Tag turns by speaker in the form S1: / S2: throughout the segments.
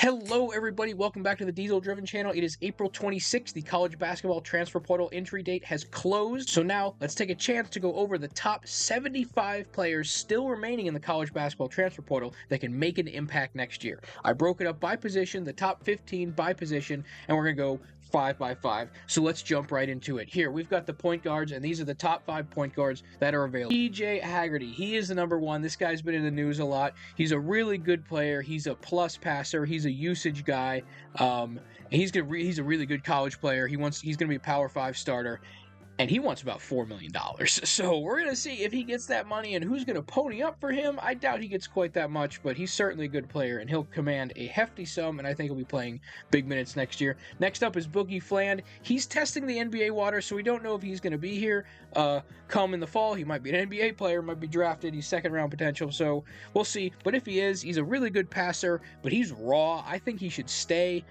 S1: Hello, everybody. Welcome back to the Diesel Driven channel. It is April 26th. The college basketball transfer portal entry date has closed. So now let's take a chance to go over the top 75 players still remaining in the college basketball transfer portal that can make an impact next year. I broke it up by position, the top 15 by position, and we're going to go 5 by 5. So let's jump right into it. Here, we've got the point guards, and these are the top 5 point guards that are available. PJ Haggerty, he is the number one. This guy's been in the news a lot. He's a really good player. He's a plus passer. He's a usage guy. He's a really good college player. He's going to be a Power 5 starter. And he wants about $4 million. So we're going to see if he gets that money and who's going to pony up for him. I doubt he gets quite that much, but he's certainly a good player, and he'll command a hefty sum, and I think he'll be playing big minutes next year. Next up is Boogie Fland. He's testing the NBA water, so we don't know if he's going to be here come in the fall. He might be an NBA player, might be drafted. He's second-round potential, so we'll see. But if he is, he's a really good passer, but he's raw. I think he should stay.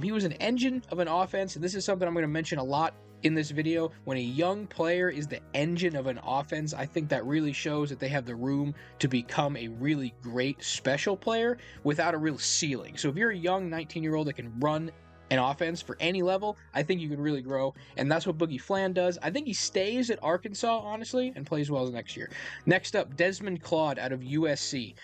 S1: He was an engine of an offense, and this is something I'm going to mention a lot in this video. When a young player is the engine of an offense, I think that really shows that they have the room to become a really great special player without a real ceiling. So if you're a young 19-year-old that can run an offense for any level, I think you can really grow, and that's what Boogie Fland does. I think he stays at Arkansas, honestly, and plays well next year. Next up, Desmond Claude out of USC.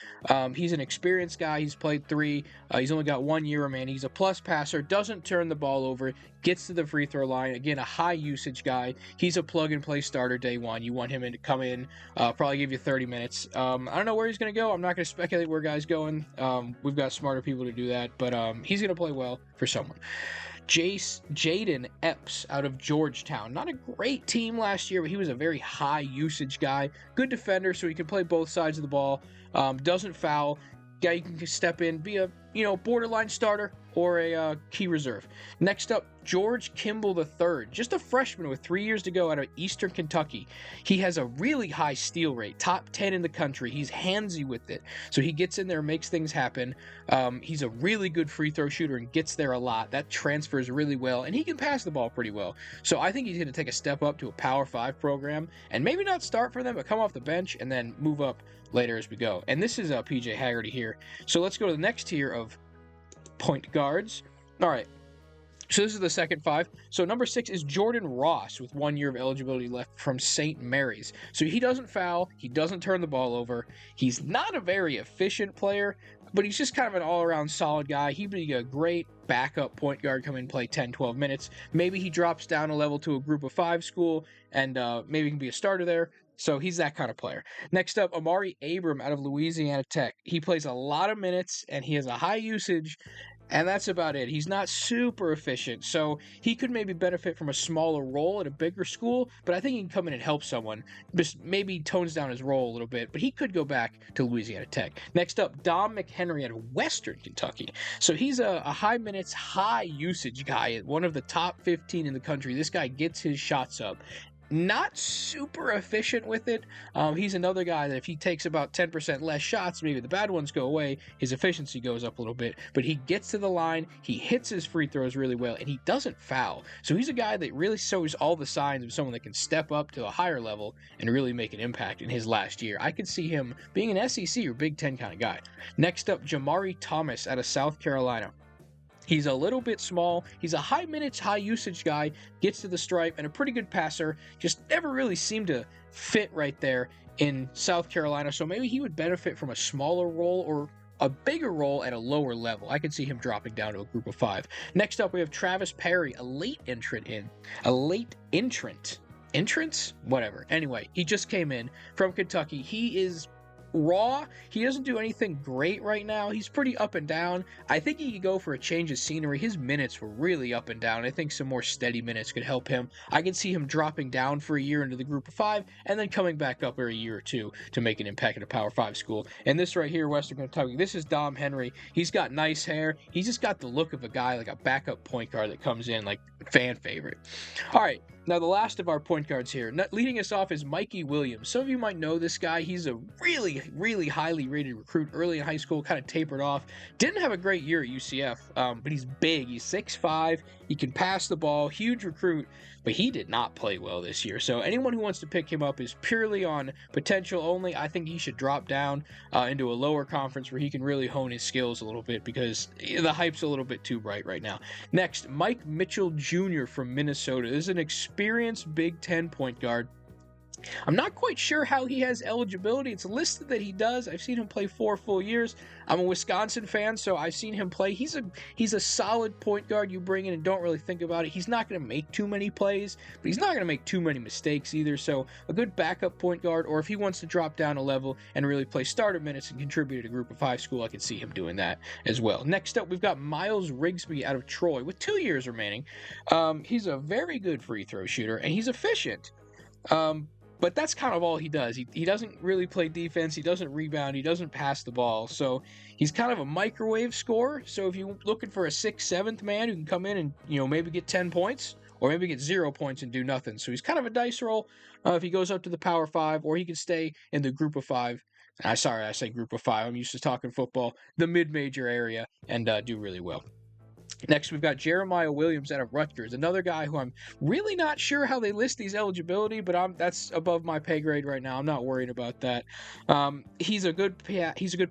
S1: He's an experienced guy. He's played 3. He's only got 1 year remaining. He's a plus passer, doesn't turn the ball over, gets to the free throw line. Again, a high usage guy. He's a plug-and-play starter day one. You want him to come in, probably give you 30 minutes. I don't know where he's going to go. I'm not going to speculate where guys going. We've got smarter people to do that, but he's going to play well for someone. Jaden Epps out of Georgetown. Not a great team last year, but he was a very high usage guy. Good defender, so he can play both sides of the ball. Doesn't foul. Guy you can step in, be a borderline starter or a key reserve. Next up, George Kimball III, just a freshman with 3 years to go out of Eastern Kentucky. He has a really high steal rate, top 10 in the country. He's handsy with it, so he gets in there, makes things happen. He's a really good free throw shooter and gets there a lot. That transfers really well, and he can pass the ball pretty well. So I think he's going to take a step up to a Power 5 program, and maybe not start for them, but come off the bench and then move up later as we go. And this is PJ Haggerty here. So let's go to the next tier of point guards. All right. So this is the second 5. So number 6 is Jordan Ross with 1 year of eligibility left from St. Mary's. So he doesn't foul. He doesn't turn the ball over. He's not a very efficient player, but he's just kind of an all-around solid guy. He'd be a great backup point guard, come in and play 10, 12 minutes. Maybe he drops down a level to a group of 5 school, and maybe he can be a starter there. So he's that kind of player. Next up, Amari Abram out of Louisiana Tech. He plays a lot of minutes, and he has a high usage, and that's about it. He's not super efficient, so he could maybe benefit from a smaller role at a bigger school, but I think he can come in and help someone. Just maybe tones down his role a little bit, but he could go back to Louisiana Tech. Next up, Dom McHenry out of Western Kentucky. So he's a high minutes, high usage guy, one of the top 15 in the country. This guy gets his shots up. Not super efficient with it. He's another guy that if he takes about 10% less shots, maybe the bad ones go away, his efficiency goes up a little bit. But he gets to the line, he hits his free throws really well, and he doesn't foul. So he's a guy that really shows all the signs of someone that can step up to a higher level and really make an impact in his last year. I could see him being an SEC or Big Ten kind of guy. Next up, Jamari Thomas out of South Carolina. He's a little bit small. He's a high minutes, high usage guy, gets to the stripe, and a pretty good passer. Just never really seemed to fit right there in South Carolina. So maybe he would benefit from a smaller role or a bigger role at a lower level. I could see him dropping down to a group of 5. Next up, we have Travis Perry, a late entrant. Entrance? Whatever. Anyway, he just came in from Kentucky. He is raw. He doesn't do anything great right now. He's pretty up and down. I think he could go for a change of scenery. His minutes were really up and down. I think some more steady minutes could help him. I could see him dropping down for a year into the group of 5 and then coming back up for a year or 2 to make an impact at a Power 5 school. And this right here, Western Kentucky, this is Dom Henry. He's got nice hair. He's just got the look of a guy like a backup point guard that comes in like Fan favorite. All right, now the last of our point guards here. Leading us off is Mikey Williams. Some of you might know this guy. He's a really, really highly rated recruit early in high school, kind of tapered off. Didn't have a great year at UCF, but he's big. He's 6'5". He can pass the ball. Huge recruit, but he did not play well this year. So anyone who wants to pick him up is purely on potential only. I think he should drop down into a lower conference where he can really hone his skills a little bit because the hype's a little bit too bright right now. Next, Mike Mitchell Jr. from Minnesota. This is an experienced Big Ten point guard. I'm not quite sure how he has eligibility. It's listed that he does. I've seen him play 4 full years. I'm a Wisconsin fan, so I've seen him play. He's a solid point guard you bring in and don't really think about it. He's not going to make too many plays, but he's not going to make too many mistakes either. So a good backup point guard, or if he wants to drop down a level and really play starter minutes and contribute at a Group of 5 school, I can see him doing that as well. Next up, we've got Miles Rigsby out of Troy with 2 years remaining. He's a very good free throw shooter, and he's efficient. But that's kind of all he does. He doesn't really play defense. He doesn't rebound. He doesn't pass the ball. So he's kind of a microwave scorer. So if you're looking for a 6th, 7th man who can come in and, maybe get 10 points or maybe get 0 points and do nothing. So he's kind of a dice roll if he goes up to the Power 5, or he can stay in the Group of 5. Sorry, I say Group of 5. I'm used to talking football. The mid-major area, and do really well. Next, we've got Jeremiah Williams out of Rutgers, another guy who I'm really not sure how they list these eligibility, but that's above my pay grade right now. I'm not worried about that. He's a good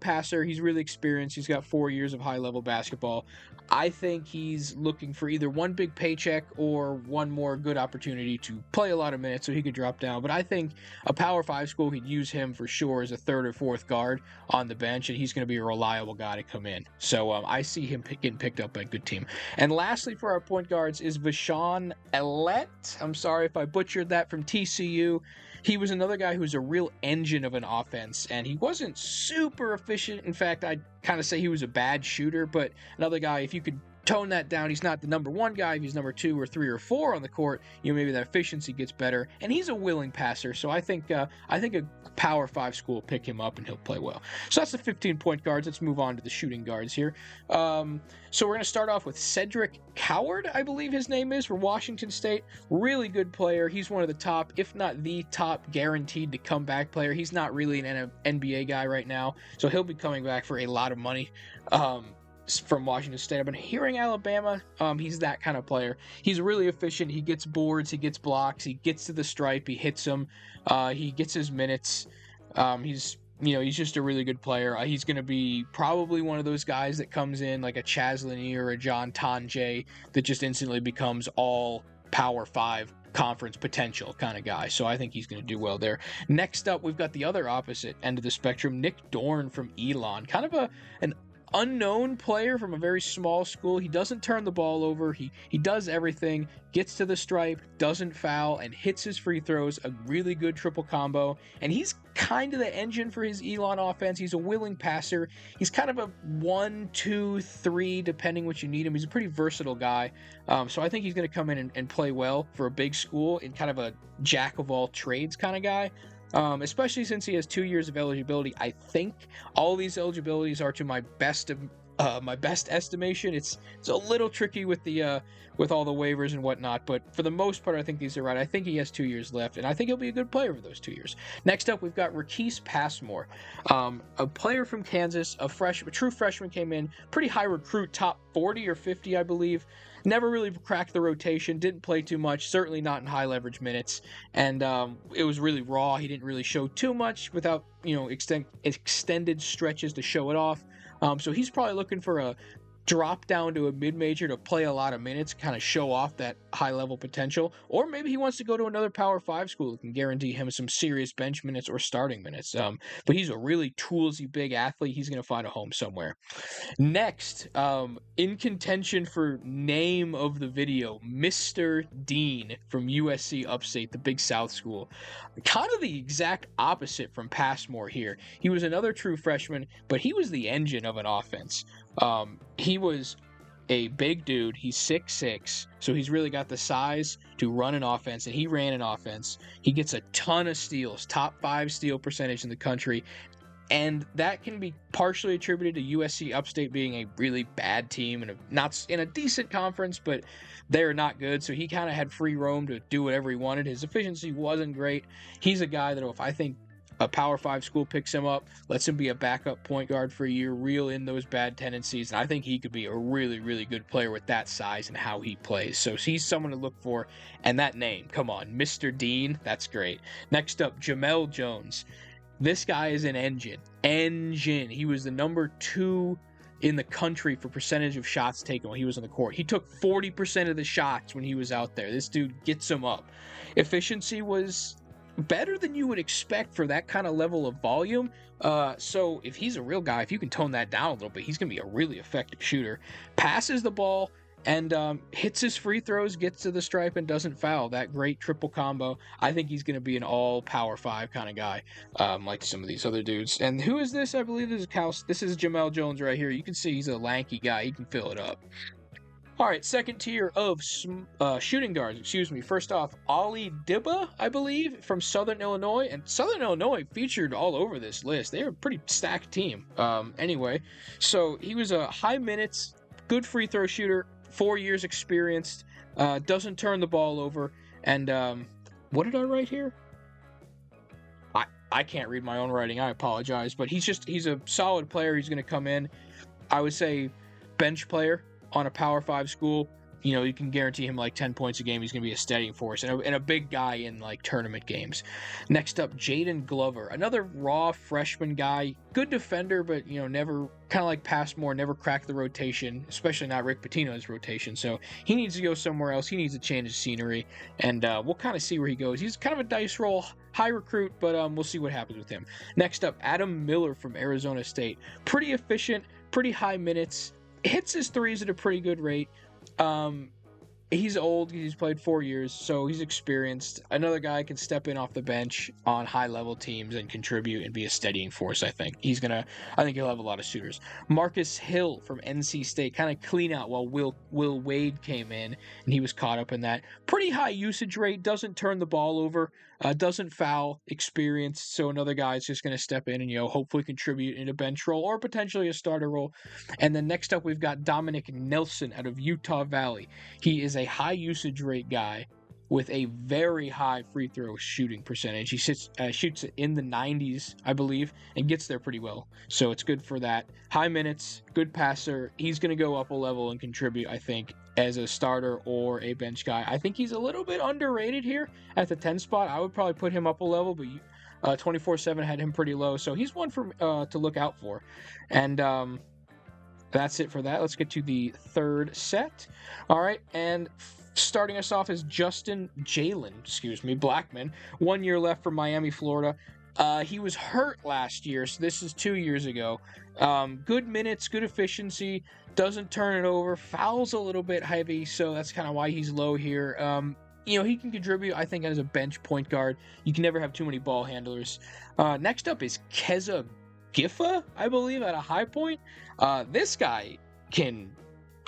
S1: passer. He's really experienced. He's got 4 years of high-level basketball. I think he's looking for either one big paycheck or one more good opportunity to play a lot of minutes so he could drop down. But I think a Power 5 school could use him for sure as a 3rd or 4th guard on the bench, and he's going to be a reliable guy to come in. So I see him getting picked up by a good team. And lastly for our point guards is Vashon Ellet. I'm sorry if I butchered that, from TCU. He was another guy who was a real engine of an offense, and he wasn't super efficient. In fact, I'd kind of say he was a bad shooter, but another guy, if you could tone that down, he's not the number 1 guy. If he's number 2 or 3 or 4 on the court, maybe that efficiency gets better, and he's a willing passer. So I think a Power 5 school will pick him up and he'll play well. So that's the 15 point guards. Let's move on to the shooting guards here. So we're going to start off with Cedric Coward, I believe his name is, for Washington State. Really good player. He's one of the top, if not the top, guaranteed to come back player. He's not really an NBA guy right now, so he'll be coming back for a lot of money. From Washington State. I've been hearing Alabama. He's that kind of player. He's really efficient. He gets boards. He gets blocks. He gets to the stripe. He hits them. He gets his minutes. He's just a really good player. He's going to be probably one of those guys that comes in like a Chaz Lanier or a John Tonje that just instantly becomes all Power 5 conference potential kind of guy. So I think he's going to do well there. Next up, we've got the other opposite end of the spectrum, Nick Dorn from Elon. Kind of an unknown player from a very small school. He doesn't turn the ball over. He does everything, gets to the stripe, doesn't foul, and hits his free throws. A really good triple combo. And he's kind of the engine for his Elon offense. He's a willing passer. He's kind of a 1, 2, 3, depending what you need him. He's a pretty versatile guy. So I think he's going to come in and play well for a big school and kind of a jack of all trades kind of guy. Especially since he has 2 years of eligibility. I think all these eligibilities are to my best estimation. It's a little tricky with the with all the waivers and whatnot, but for the most part, I think these are right. I think he has 2 years left, and I think he'll be a good player for those 2 years. Next up, we've got Raquise Passmore, a player from Kansas, a true freshman, came in, pretty high recruit, top 40 or 50, I believe. Never really cracked the rotation, didn't play too much, certainly not in high leverage minutes, and it was really raw. He didn't really show too much without extended stretches to show it off. So he's probably looking for a drop down to a mid-major to play a lot of minutes, kind of show off that high-level potential. Or maybe he wants to go to another Power 5 school that can guarantee him some serious bench minutes or starting minutes. But he's a really toolsy big athlete. He's going to find a home somewhere. Next, in contention for name of the video, Mr. Dean from USC Upstate, the Big South school. Kind of the exact opposite from Passmore here. He was another true freshman, but he was the engine of an offense. He was a big dude. He's 6'6", so he's really got the size to run an offense, and he ran an offense. He gets a ton of steals, top 5 steal percentage in the country. And that can be partially attributed to USC Upstate being a really bad team and not in a decent conference, but they're not good. So he kind of had free roam to do whatever he wanted. His efficiency wasn't great. He's a guy that if I think a Power 5 school picks him up, lets him be a backup point guard for a year, reel in those bad tendencies, and I think he could be a really, really good player with that size and how he plays. So he's someone to look for. And that name, come on, Mr. Dean, that's great. Next up, Jamel Jones. This guy is an engine. He was the number 2 in the country for percentage of shots taken when he was on the court. He took 40% of the shots when he was out there. This dude gets them up. Efficiency was better than you would expect for that kind of level of volume. So if he's a real guy, if you can tone that down a little bit, he's going to be a really effective shooter. Passes the ball and hits his free throws, gets to the stripe, and doesn't foul. That great triple combo. I think he's going to be an all Power 5 kind of guy, like some of these other dudes. And who is this? I believe this is Jamel Jones right here. You can see he's a lanky guy. He can fill it up. All right, second tier of shooting guards, First off, Ali Dibba, I believe, from Southern Illinois. And Southern Illinois featured all over this list. They were a pretty stacked team. Anyway, so he was a high minutes, good free throw shooter, 4 years experienced, doesn't turn the ball over. And what did I write here? I can't read my own writing. I apologize. But he's a solid player. He's going to come in, I would say, bench player on a Power 5 school. You know, you can guarantee him like 10 points a game. He's going to be a steadying force and a big guy in like tournament games. Next up, Jaden Glover, another raw freshman guy, good defender, but never kind of like Passmore, never cracked the rotation, especially not Rick Pitino's rotation. So he needs to go somewhere else. He needs to change his scenery, and we'll kind of see where he goes. He's kind of a dice roll, high recruit, but we'll see what happens with him. Next up, Adam Miller from Arizona State, pretty efficient, pretty high minutes. Hits his threes at a pretty good rate. He's old. He's played 4 years, so he's experienced. Another guy can step in off the bench on high-level teams and contribute and be a steadying force, I think. I think he'll have a lot of shooters. Marcus Hill from NC State, kind of clean out while Will Wade came in, and he was caught up in that. Pretty high usage rate, doesn't turn the ball over, doesn't foul, experienced, so another guy is just going to step in and, hopefully contribute in a bench role or potentially a starter role. And then next up, we've got Dominic Nelson out of Utah Valley. He is a high usage rate guy with a very high free throw shooting percentage. He shoots it in the 90s, I believe, and gets there pretty well. So it's good for that. High minutes, good passer. He's going to go up a level and contribute, I think, as a starter or a bench guy. I think he's a little bit underrated here at the 10 spot. I would probably put him up a level, but 24/7 had him pretty low. So he's one to look out for. And that's it for that. Let's get to the third set. All right, and starting us off is Blackman. 1 year left from Miami, Florida. He was hurt last year, so this is 2 years ago. Good minutes, good efficiency, doesn't turn it over, fouls a little bit heavy, so that's kind of why he's low here. He can contribute, I think, as a bench point guard. You can never have too many ball handlers. Next up is Keza Giffa, I believe, at a high point. This guy can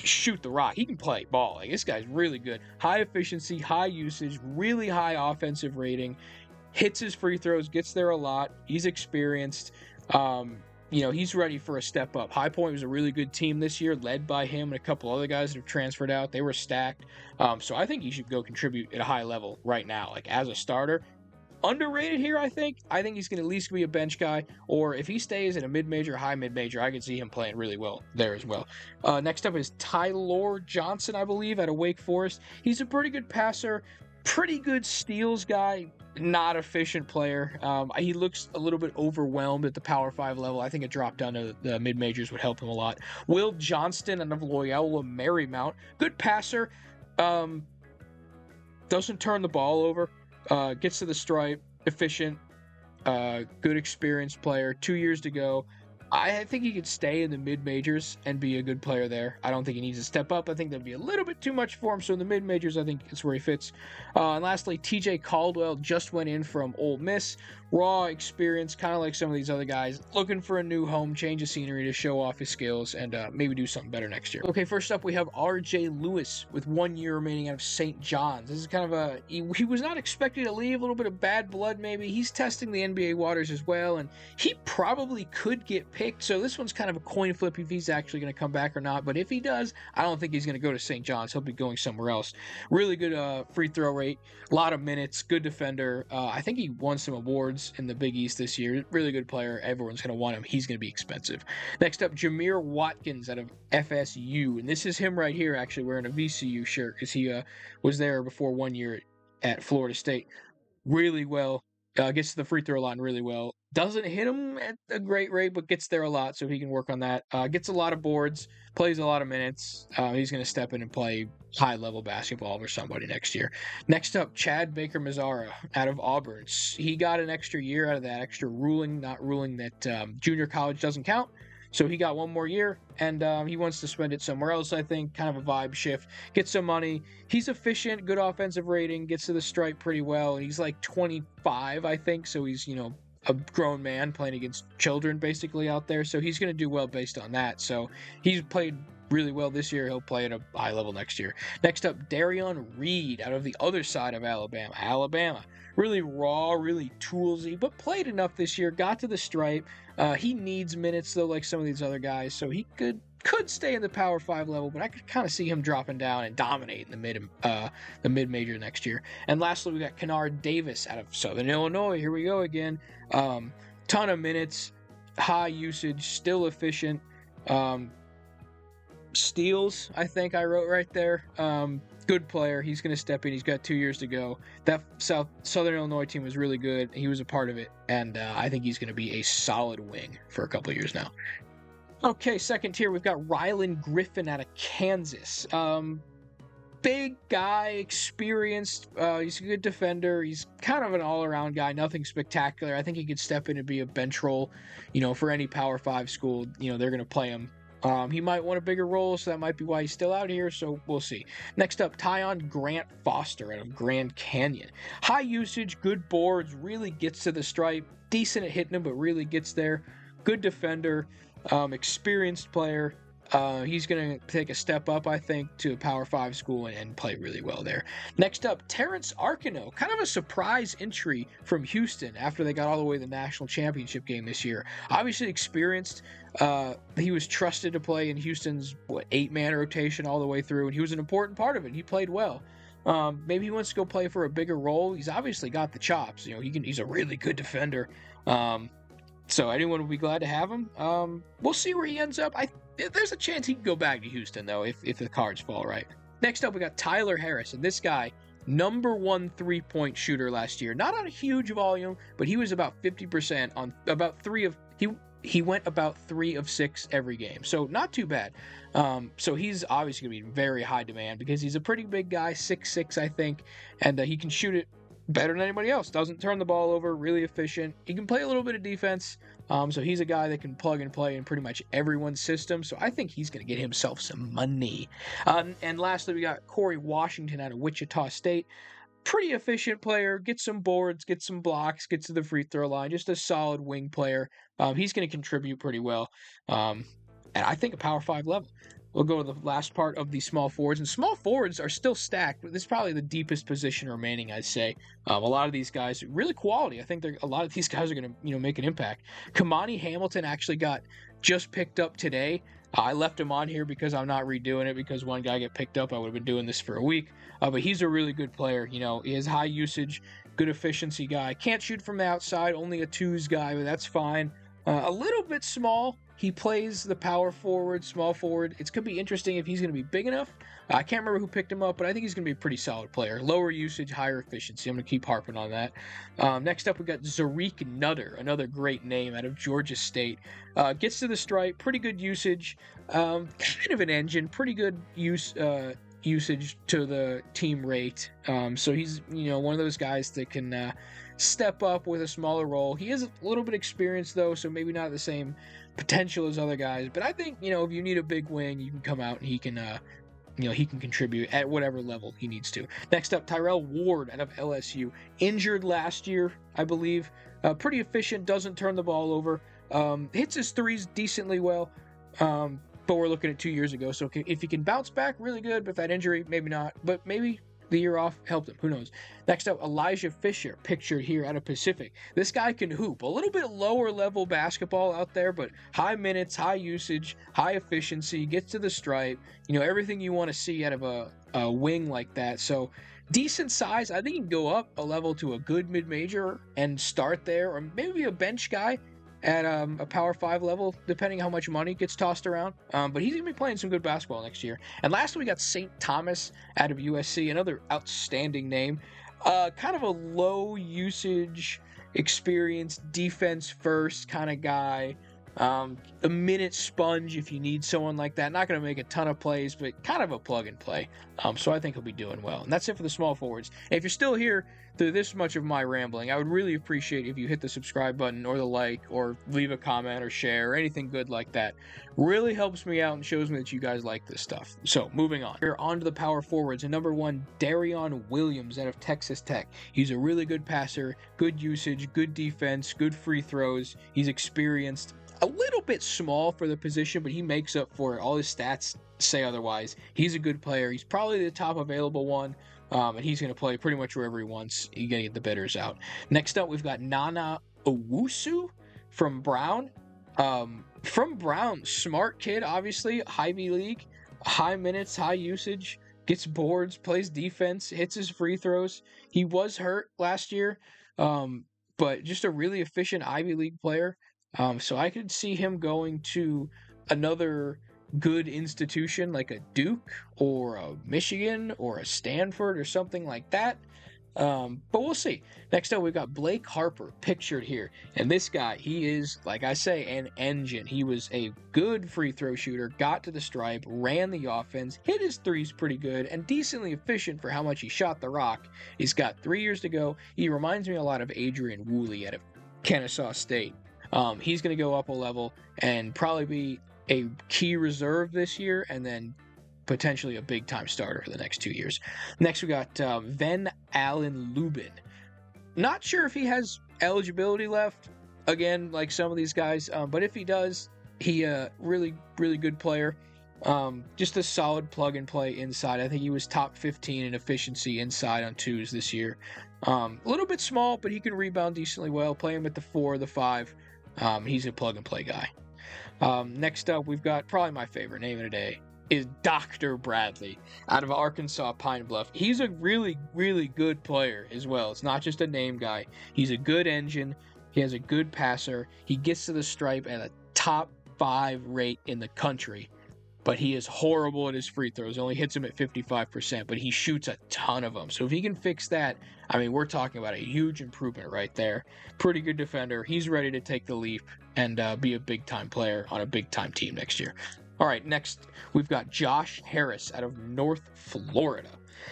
S1: shoot the rock. He can play ball. Like, this guy's really good. High efficiency, high usage, really high offensive rating. Hits his free throws, gets there a lot. He's experienced. He's ready for a step up. High Point was a really good team this year, led by him and a couple other guys that have transferred out. They were stacked. So I think he should go contribute at a high level right now, like as a starter. Underrated here, I think. I think he's going to at least be a bench guy, or if he stays in a mid-major, high mid-major, I could see him playing really well there as well. Next up is Tyler Johnson, I believe, out of Wake Forest. He's a pretty good passer, pretty good steals guy, not efficient player. He looks a little bit overwhelmed at the Power 5 level. I think a drop down to the mid-majors would help him a lot. Will Johnston out of Loyola Marymount, good passer, doesn't turn the ball over. Gets to the stripe, efficient, good experienced player, 2 years to go. I think he could stay in the mid-majors and be a good player there. I don't think he needs to step up. I think that'd be a little bit too much for him. So in the mid-majors, I think it's where he fits. And lastly, TJ Caldwell just went in from Ole Miss. Raw experience, kind of like some of these other guys, looking for a new home, change of scenery to show off his skills and maybe do something better next year. Okay, first up we have R.J. Lewis with 1 year remaining out of St. John's. This is kind of he was not expected to leave, a little bit of bad blood maybe. He's testing the NBA waters as well, and he probably could get picked, so this one's kind of a coin flip if he's actually going to come back or not, but if he does, I don't think he's going to go to St. John's. He'll be going somewhere else. Really good free throw rate, a lot of minutes, good defender. I think he won some awards in the Big East this year. Really good player. Everyone's going to want him. He's going to be expensive. Next up, Jameer Watkins out of FSU. And this is him right here, actually, wearing a VCU shirt because he was there before 1 year at Florida State. Really well. Gets to the free throw line really well. Doesn't hit him at a great rate, but gets there a lot, so he can work on that. Gets a lot of boards, plays a lot of minutes. He's going to step in and play high-level basketball for somebody next year. Next up, Chad Baker-Mazara out of Auburn. He got an extra year out of that extra ruling, not ruling that junior college doesn't count. So he got 1 more year, and he wants to spend it somewhere else, I think. Kind of a vibe shift. Get some money. He's efficient, good offensive rating, gets to the stripe pretty well. He's like 25, I think, so he's, a grown man playing against children basically out there. So he's going to do well based on that. So he's played really well this year. He'll play at a high level next year. Next up, Darion Reed out of the other side of Alabama. Really raw, really toolsy, but played enough this year. Got to the stripe. He needs minutes though, like some of these other guys. So he could stay in the Power 5 level, but I could kind of see him dropping down and dominating the mid-major next year. And lastly, we got Kennard Davis out of Southern Illinois. Here we go again. Ton of minutes, high usage, still efficient. Steals, I think I wrote right there. Good player. He's going to step in. He's got 2 years to go. That Southern Illinois team was really good. He was a part of it, and I think he's going to be a solid wing for a couple of years now. Okay, second tier, we've got Rylan Griffin out of Kansas. Big guy, experienced. He's a good defender. He's kind of an all-around guy, nothing spectacular. I think he could step in and be a bench role, for any Power 5 school. They're going to play him. He might want a bigger role, so that might be why he's still out here, so we'll see. Next up, Tyon Grant Foster out of Grand Canyon. High usage, good boards, really gets to the stripe. Decent at hitting him, but really gets there. Good defender. Experienced player. He's going to take a step up, I think, to a Power 5 school and play really well there. Next up, Terrence Arcano. Kind of a surprise entry from Houston after they got all the way to the national championship game this year. Obviously experienced. He was trusted to play in Houston's 8-man rotation all the way through, and he was an important part of it. He played well. Maybe he wants to go play for a bigger role. He's obviously got the chops. He's a really good defender. So anyone would be glad to have him. We'll see where he ends up. There's a chance he can go back to Houston, though, if the cards fall right. Next up, we got Tyler Harris. And this guy, #1 3-point shooter last year. Not on a huge volume, but he was about 50% on about 3 of... He went about 3 of 6 every game. So not too bad. So he's obviously going to be in very high demand because he's a pretty big guy, 6'6", I think. And he can shoot it better than anybody else. Doesn't turn the ball over, really efficient. He can play a little bit of defense. So he's a guy that can plug and play in pretty much everyone's system. So I think he's going to get himself some money. And lastly, we got Corey Washington out of Wichita State. Pretty efficient player. Gets some boards, gets some blocks, gets to the free throw line. Just a solid wing player. He's going to contribute pretty well. And I think a Power 5 level. We'll go to the last part of the small forwards. And small forwards are still stacked, but this is probably the deepest position remaining, I'd say. A lot of these guys, really quality. I think a lot of these guys are going to make an impact. Kamani Hamilton actually got just picked up today. I left him on here because I'm not redoing it because one guy got picked up. I would have been doing this for a week. But he's a really good player. He has high usage, good efficiency guy. Can't shoot from the outside, only a twos guy, but that's fine. A little bit small. He plays the power forward, small forward. It's going to be interesting if he's going to be big enough. I can't remember who picked him up, but I think he's going to be a pretty solid player. Lower usage, higher efficiency. I'm going to keep harping on that. Next up, we got Zareek Nutter, another great name out of Georgia State. Gets to the stripe, pretty good usage. Kind of an engine, pretty good usage to the team rate. So he's one of those guys that can step up with a smaller role. He is a little bit experienced though, so maybe not the same potential as other guys. But I think if you need a big wing, you can come out and he can he can contribute at whatever level he needs to. Next up, Tyrell Ward out of LSU. Injured last year, I believe. Pretty efficient, doesn't turn the ball over. Hits his threes decently well. But we're looking at 2 years ago, so if he can bounce back, really good. But that injury, maybe not. But maybe the year off helped him. Who knows? Next up, Elijah Fisher, pictured here out of Pacific. This guy can hoop. A little bit lower level basketball out there, but high minutes, high usage, high efficiency, gets to the stripe. Everything you want to see out of a wing like that. So decent size. I think he can go up a level to a good mid-major and start there, or maybe a bench guy at a Power 5 level, depending how much money gets tossed around. But he's going to be playing some good basketball next year. And lastly, we got St. Thomas out of USC, another outstanding name. Kind of a low usage, experienced, defense first kind of guy. A minute sponge if you need someone like that. Not going to make a ton of plays, but kind of a plug and play. So I think he'll be doing well. And that's it for the small forwards. And if you're still here through this much of my rambling, I would really appreciate if you hit the subscribe button or the like or leave a comment or share or anything good like that. Really helps me out and shows me that you guys like this stuff. So moving on. We're on to the power forwards. And number 1, Darion Williams out of Texas Tech. He's a really good passer, good usage, good defense, good free throws. He's experienced. A little bit small for the position, but he makes up for it. All his stats say otherwise. He's a good player. He's probably the top available one, and he's going to play pretty much wherever he wants. You're going to get the bidders out. Next up, we've got Nana Owusu from Brown. From Brown, smart kid, obviously, Ivy League, high minutes, high usage, gets boards, plays defense, hits his free throws. He was hurt last year, but just a really efficient Ivy League player. So I could see him going to another good institution like a Duke or a Michigan or a Stanford or something like that. But we'll see. Next up, we've got Blake Harper pictured here. And this guy, he is, like I say, an engine. He was a good free throw shooter, got to the stripe, ran the offense, hit his threes pretty good, and decently efficient for how much he shot the rock. He's got 3 years to go. He reminds me a lot of Adrian Woolley out of Kennesaw State. He's going to go up a level and probably be a key reserve this year and then potentially a big-time starter for the next 2 years. Next, we got Ven Allen Lubin. Not sure if he has eligibility left, again, like some of these guys, but if he does, he really, really good player. Just a solid plug-and-play inside. I think he was top 15 in efficiency inside on twos this year. A little bit small, but he can rebound decently well. Play him at the 4 or the 5. He's a plug-and-play guy. Next up, we've got probably my favorite name of the day is Dr. Bradley out of Arkansas Pine Bluff. He's a really, really good player as well. It's not just a name guy. He's a good engine. He has a good passer. He gets to the stripe at a top 5 rate in the country. But he is horrible at his free throws. Only hits him at 55%, but he shoots a ton of them. So if he can fix that, I mean, we're talking about a huge improvement right there. Pretty good defender. He's ready to take the leap and be a big-time player on a big-time team next year. All right, next, we've got Josh Harris out of North Florida.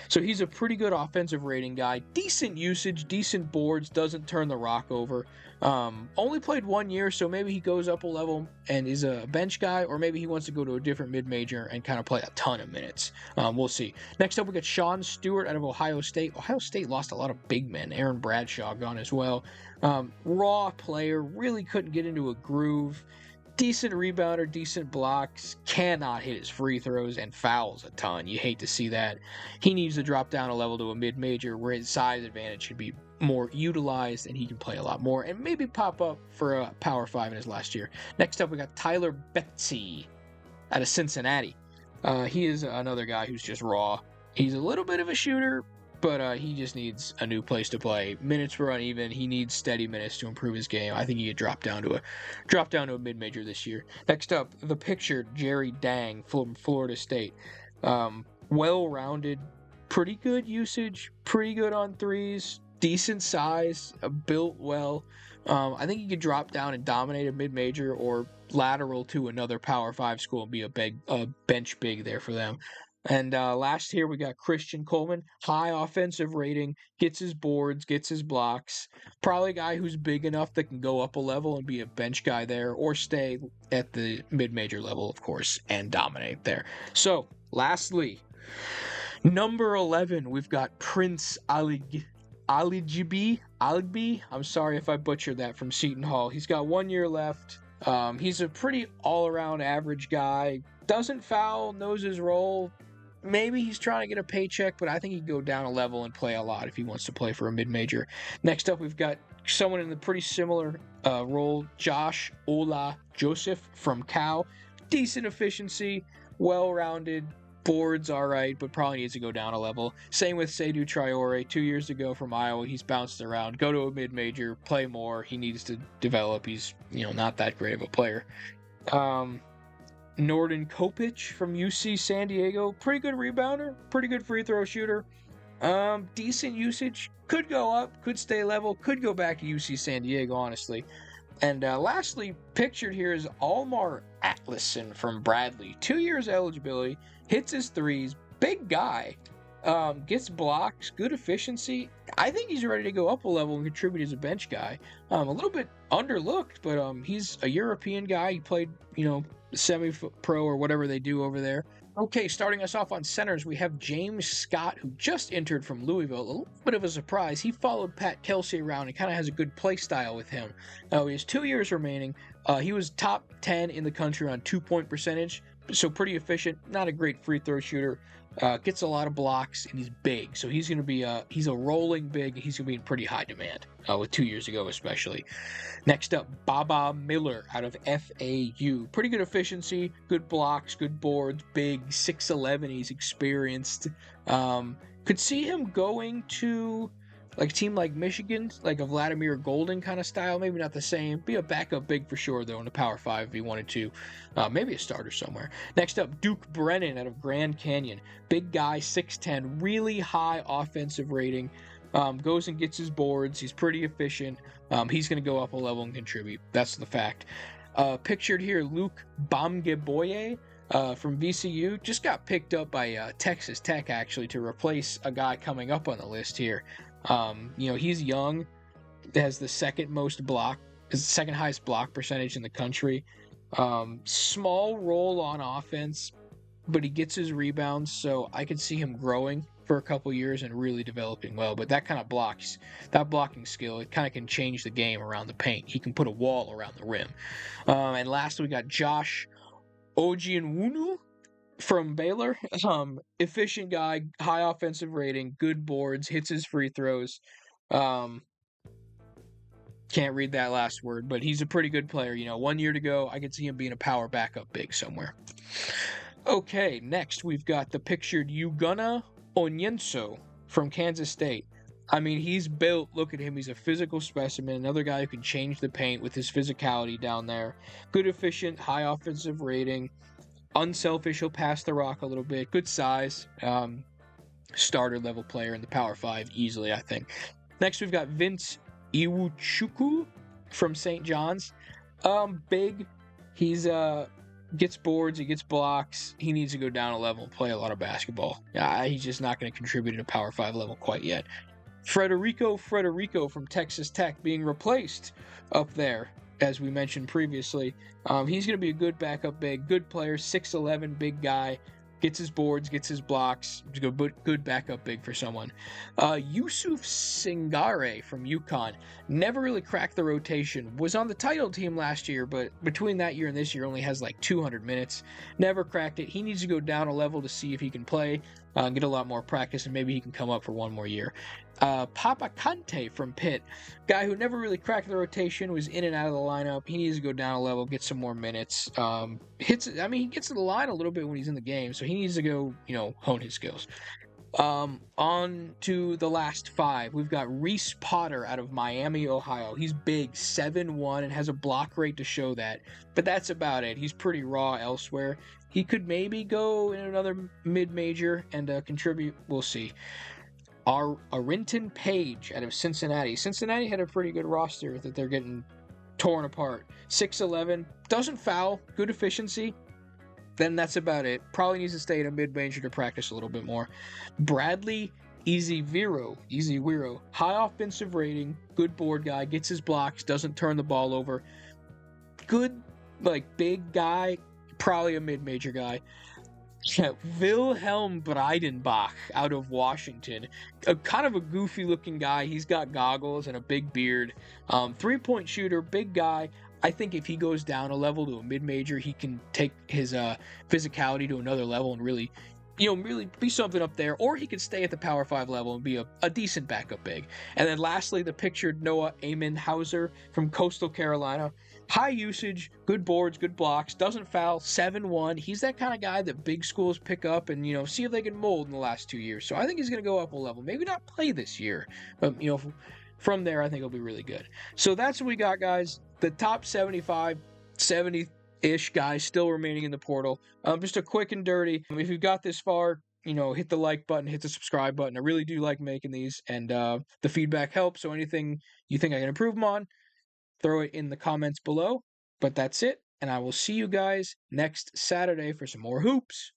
S1: So he's a pretty good offensive rating guy. Decent usage, decent boards, doesn't turn the rock over. Only played 1 year, so maybe he goes up a level and is a bench guy, or maybe he wants to go to a different mid-major and kind of play a ton of minutes. We'll see. Next up, we got Sean Stewart out of Ohio State. Ohio State lost a lot of big men. Aaron Bradshaw gone as well. Raw player, really couldn't get into a groove. Decent rebounder, decent blocks, cannot hit his free throws, and fouls a ton. You hate to see that. He needs to drop down a level to a mid-major where his size advantage should be more utilized and he can play a lot more and maybe pop up for a Power 5 in his last year. Next up, we got Tyler Betsy out of Cincinnati. He is another guy who's just raw. He's a little bit of a shooter, but he just needs a new place to play. Minutes were uneven. He needs steady minutes to improve his game. I think he could drop down to a mid-major this year. Next up, the pictured Jerry Dang from Florida State. Well-rounded, pretty good usage, pretty good on threes, decent size, built well. I think he could drop down and dominate a mid-major or lateral to another Power 5 school and be a bench big there for them. And last here, we got Christian Coleman, high offensive rating, gets his boards, gets his blocks. Probably a guy who's big enough that can go up a level and be a bench guy there or stay at the mid-major level, of course, and dominate there. So, lastly, number 11, we've got Prince Algby, I'm sorry if I butchered that, from Seton Hall. He's got 1 year left. He's a pretty all-around average guy. Doesn't foul, knows his role. Maybe he's trying to get a paycheck, but I think he'd go down a level and play a lot if he wants to play for a mid-major. Next up, we've got someone in a pretty similar role, Josh Ola Joseph from Cal. Decent efficiency, well-rounded, boards all right, but probably needs to go down a level. Same with Seydou Traore, 2 years ago from Iowa. He's bounced around. Go to a mid-major, play more. He needs to develop. He's, not that great of a player. Norden Kopich from UC San Diego, pretty good rebounder, pretty good free throw shooter. Decent usage, could go up, could stay level, could go back to UC San Diego, honestly. And lastly, pictured here is Almar Atlason from Bradley. 2 years eligibility, hits his threes, big guy, gets blocks, good efficiency. I think he's ready to go up a level and contribute as a bench guy. A little bit underlooked, but he's a European guy. He played, semi-pro or whatever they do over there. Okay, starting us off on centers, we have James Scott, who just entered from Louisville. A little bit of a surprise. He followed Pat Kelsey around and kind of has a good play style with him. He has 2 years remaining. He was top 10 in the country on 2-point percentage, so pretty efficient. Not a great free throw shooter. Gets a lot of blocks, and he's big. So he's going to be he's a rolling big. He's going to be in pretty high demand, with 2 years ago especially. Next up, Baba Miller out of FAU. Pretty good efficiency, good blocks, good boards, big, 6'11". He's experienced. Could see him going to a team like Michigan, like a Vladimir Golden kind of style. Maybe not the same. Be a backup big for sure, though, in the Power 5 if he wanted to. Maybe a starter somewhere. Next up, Duke Brennan out of Grand Canyon. Big guy, 6'10", really high offensive rating. Goes and gets his boards. He's pretty efficient. He's going to go up a level and contribute. That's the fact. Pictured here, Luke Bamgeboye from VCU. Just got picked up by Texas Tech, actually, to replace a guy coming up on the list here. He's young, has the second highest block percentage in the country. Small role on offense, but he gets his rebounds, so I could see him growing for a couple years and really developing well. But that blocking skill, it kind of can change the game around the paint. He can put a wall around the rim. And last, we got Josh Ojianwunu from Baylor. Efficient guy, high offensive rating, good boards, hits his free throws. Can't read that last word, but he's a pretty good player. 1 year to go. I could see him being a power backup big somewhere. Okay, next we've got the pictured Ugonna Onyenso from Kansas State. He's built. Look at him. He's a physical specimen. Another guy who can change the paint with his physicality down there. Good, efficient, high offensive rating. Unselfish. He'll pass the rock a little bit. Good size. Starter level player in the Power 5 easily, I think. Next, we've got Vince Iwuchukwu from St. John's. Big. He's gets boards, he gets blocks. He needs to go down a level and play a lot of basketball. He's just not going to contribute at a Power 5 level quite yet. Frederico from Texas Tech being replaced up there, as we mentioned previously. He's going to be a good backup big, good player, 6'11", big guy. Gets his boards, gets his blocks. Good backup big for someone. Yusuf Singare from UConn. Never really cracked the rotation. Was on the title team last year, but between that year and this year only has 200 minutes. Never cracked it. He needs to go down a level to see if he can play, get a lot more practice, and maybe he can come up for one more year. Papa Kante from Pitt. Guy who never really cracked the rotation, was in and out of the lineup. He needs to go down a level, get some more minutes. He gets to the line a little bit when he's in the game, so he needs to go, hone his skills. On to the last 5. We've got Reese Potter out of Miami, Ohio. He's big, 7'1", and has a block rate to show that. But that's about it. He's pretty raw elsewhere. He could maybe go in another mid-major and contribute. We'll see. Arinton Page out of Cincinnati. Cincinnati had a pretty good roster that they're getting torn apart. 6'11", doesn't foul, good efficiency. Then that's about it. Probably needs to stay in a mid-major to practice a little bit more. Bradley Easywiro, high offensive rating, good board guy, gets his blocks, doesn't turn the ball over. Good, big guy, probably a mid-major guy. Yeah, Wilhelm Breidenbach out of Washington. Kind of a goofy looking guy. He's got goggles and a big beard. 3-point shooter, big guy. I think if he goes down a level to a mid-major, he can take his physicality to another level and really, really be something up there. Or he could stay at the Power 5 level and be a decent backup big. And then lastly, the pictured Noah Amenhauser from Coastal Carolina. High usage, good boards, good blocks, doesn't foul, 7-1. He's that kind of guy that big schools pick up and, see if they can mold in the last 2 years. So I think he's going to go up a level. Maybe not play this year, but, from there, I think it'll be really good. So that's what we got, guys. The top 75, 70-ish guys still remaining in the portal. Just a quick and dirty. If you've got this far, hit the like button, hit the subscribe button. I really do like making these, and the feedback helps. So anything you think I can improve them on, throw it in the comments below. But that's it, and I will see you guys next Saturday for some more hoops.